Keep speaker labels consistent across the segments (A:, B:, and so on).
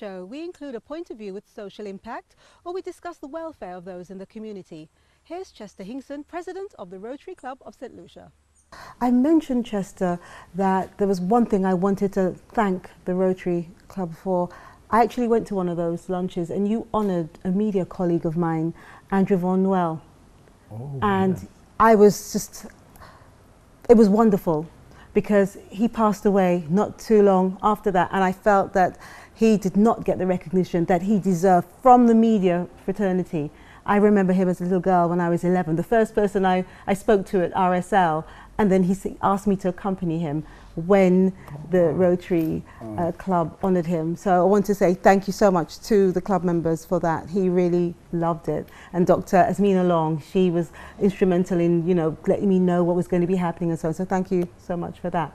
A: show, we include a point of view with social impact, or we discuss the welfare of those in the community. Here's Chester Hinkson, President of the Rotary Club of St Lucia. I mentioned, Chester, that there was one thing I wanted to thank the Rotary Club for. I actually went to one of those lunches and you honoured a media colleague of mine, Andrew Von Well.
B: Oh,
A: and
B: yes.
A: I was just, it was wonderful because he passed away not too long after that, and I felt that he did not get the recognition that he deserved from the media fraternity. I remember him as a little girl when I was 11, the first person I spoke to at RSL, and then he asked me to accompany him when the Rotary Club honoured him. So I want to say thank you so much to the club members for that. He really loved it. And Dr. Asmina Long, she was instrumental in, letting me know what was going to be happening and so on. So thank you so much for that.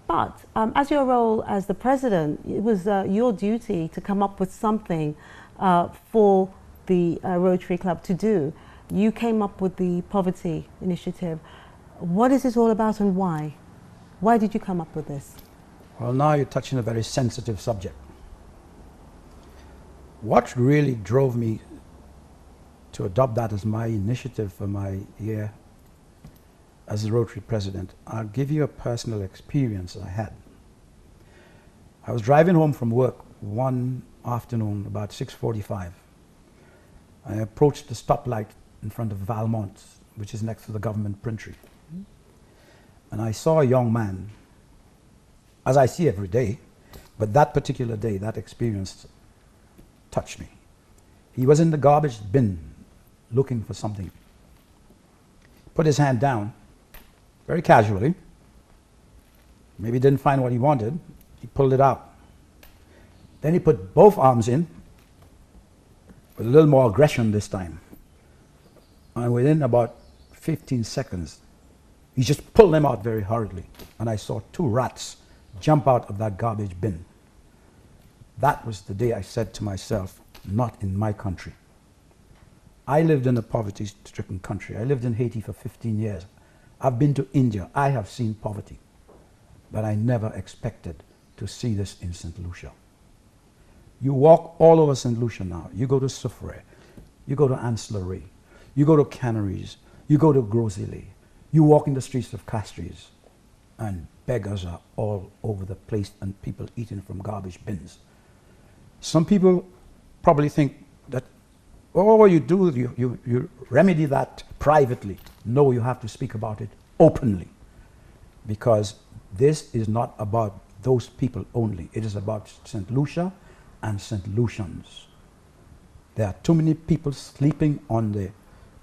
A: But as your role as the president, it was your duty to come up with something for the Rotary Club to do. You came up with the poverty initiative. What is this all about and why? Why did you come up with this?
B: Well, now you're touching a very sensitive subject. What really drove me to adopt that as my initiative for my year as a Rotary president, I'll give you a personal experience I had. I was driving home from work one afternoon about 6:45. I approached the stoplight in front of Valmont, which is next to the government printry. And I saw a young man, as I see every day, but that particular day, that experience touched me. He was in the garbage bin looking for something. Put his hand down, very casually. Maybe didn't find what he wanted. He pulled it out. Then he put both arms in, with a little more aggression this time. And within about 15 seconds, he just pulled them out very hurriedly, and I saw two rats jump out of that garbage bin. That was the day I said to myself, not in my country. I lived in a poverty-stricken country. I lived in Haiti for 15 years. I've been to India. I have seen poverty. But I never expected to see this in St. Lucia. You walk all over St. Lucia now. You go to Soufrière, you go to Ancillary, you go to Canaries, you go to Grosile. You walk in the streets of Castries, and beggars are all over the place and people eating from garbage bins. Some people probably think that, oh, you remedy that privately. No, you have to speak about it openly, because this is not about those people only. It is about St. Lucia and St. Lucians. There are too many people sleeping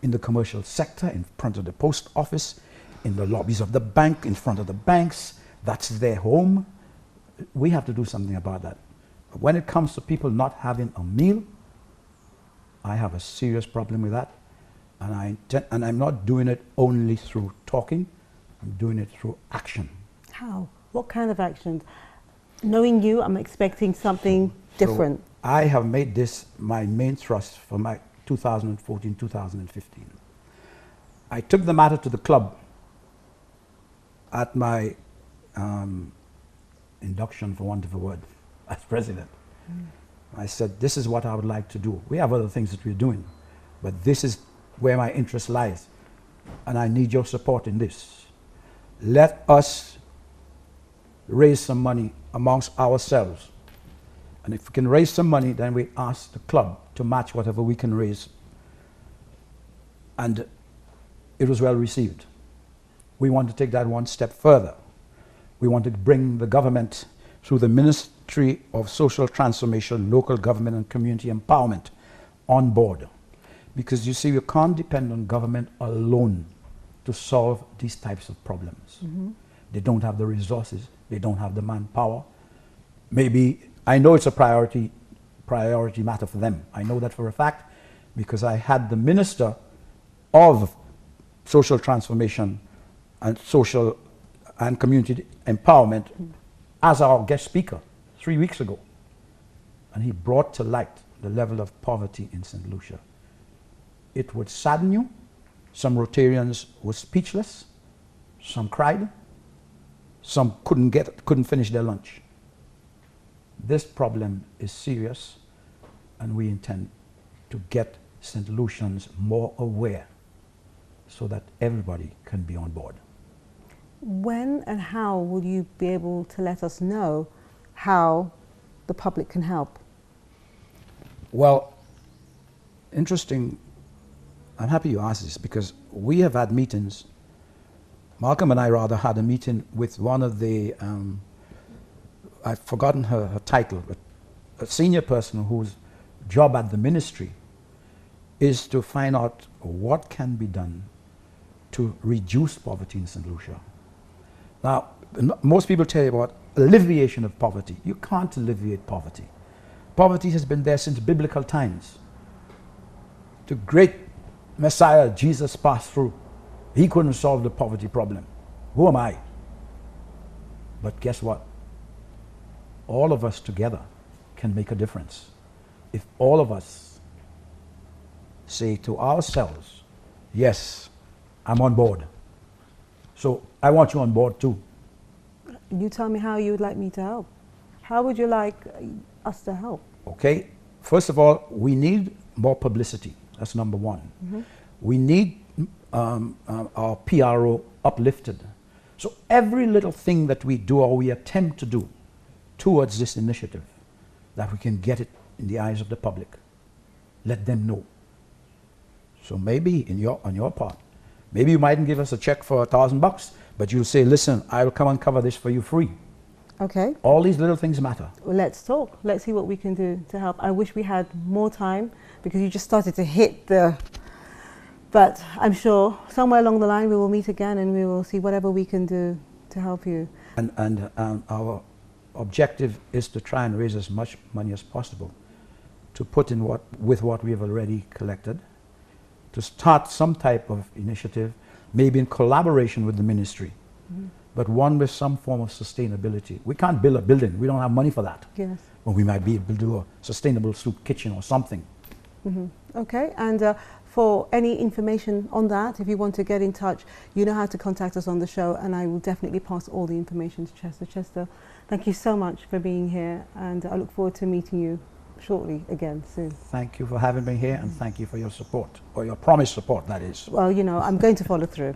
B: in the commercial sector, in front of the post office, in the lobbies of the bank, in front of the banks. That's their home. We have to do something about that. But when it comes to people not having a meal, I have a serious problem with that. And I'm not doing it only through talking. I'm doing it through action. How?
A: What kind of actions? Knowing you, I'm expecting something different.
B: So I have made this my main thrust for my 2014-2015. I took the matter to the club at my induction, for want of a word, as president. I said, this is what I would like to do. We have other things that we're doing, but this is where my interest lies, and I need your support in this. Let us raise some money amongst ourselves. And if we can raise some money, then we ask the club to match whatever we can raise. And it was well received. We want to take that one step further. We want to bring the government through the Ministry of Social Transformation, Local Government and Community Empowerment on board. Because you see, you can't depend on government alone to solve these types of problems. They don't have the resources, they don't have the manpower. Maybe, I know it's a priority matter for them. I know that for a fact, because I had the Minister of Social Transformation and Social and Community Empowerment as our guest speaker 3 weeks ago. And he brought to light the level of poverty in St. Lucia. It would sadden you. Some Rotarians were speechless. Some cried. Some couldn't finish their lunch. this problem is serious, and we intend to get St. Lucians more aware so that everybody can be on board.
A: When and how will you be able to let us know how the public can help?
B: Well, interesting. I'm happy you asked this because we have had meetings. Malcolm and I rather had a meeting with one of the, I've forgotten her title, but a senior person whose job at the ministry is to find out what can be done to reduce poverty in St. Lucia. Now, most people tell you about alleviation of poverty. You can't alleviate poverty. Poverty has been there since biblical times. The great Messiah, Jesus, passed through. He couldn't solve the poverty problem. Who am I? But guess what? All of us together can make a difference. If all of us say to ourselves, yes, I'm on board. So I want you on board too.
A: You tell me how you would like me to help. How would you like us to help?
B: Okay, first of all, we need more publicity. That's number one.
A: Mm-hmm.
B: We need our PRO uplifted. So every little thing that we do or we attempt to do towards this initiative, that we can get it in the eyes of the public. Let them know. So maybe on your part, maybe you mightn't give us a check for $1,000, but you'll say, listen, I will come and cover this for you free.
A: Okay.
B: All these little things matter.
A: Well, let's talk. Let's see what we can do to help. I wish we had more time because you just started to hit the... But I'm sure somewhere along the line we will meet again and we will see whatever we can do to help you.
B: And our objective is to try and raise as much money as possible to put in with what we have already collected, to start some type of initiative, maybe in collaboration with the ministry, but one with some form of sustainability. We can't build a building. We don't have money for that.
A: Yes.
B: But we might be able to do a sustainable soup kitchen or something.
A: Okay, and for any information on that, if you want to get in touch, you know how to contact us on the show, and I will definitely pass all the information to Chester. Chester, thank you so much for being here, and I look forward to meeting you shortly again soon.
B: Thank you for having me here, and thank you for your support, or your promised support, that is.
A: Well, you know, I'm going to follow through.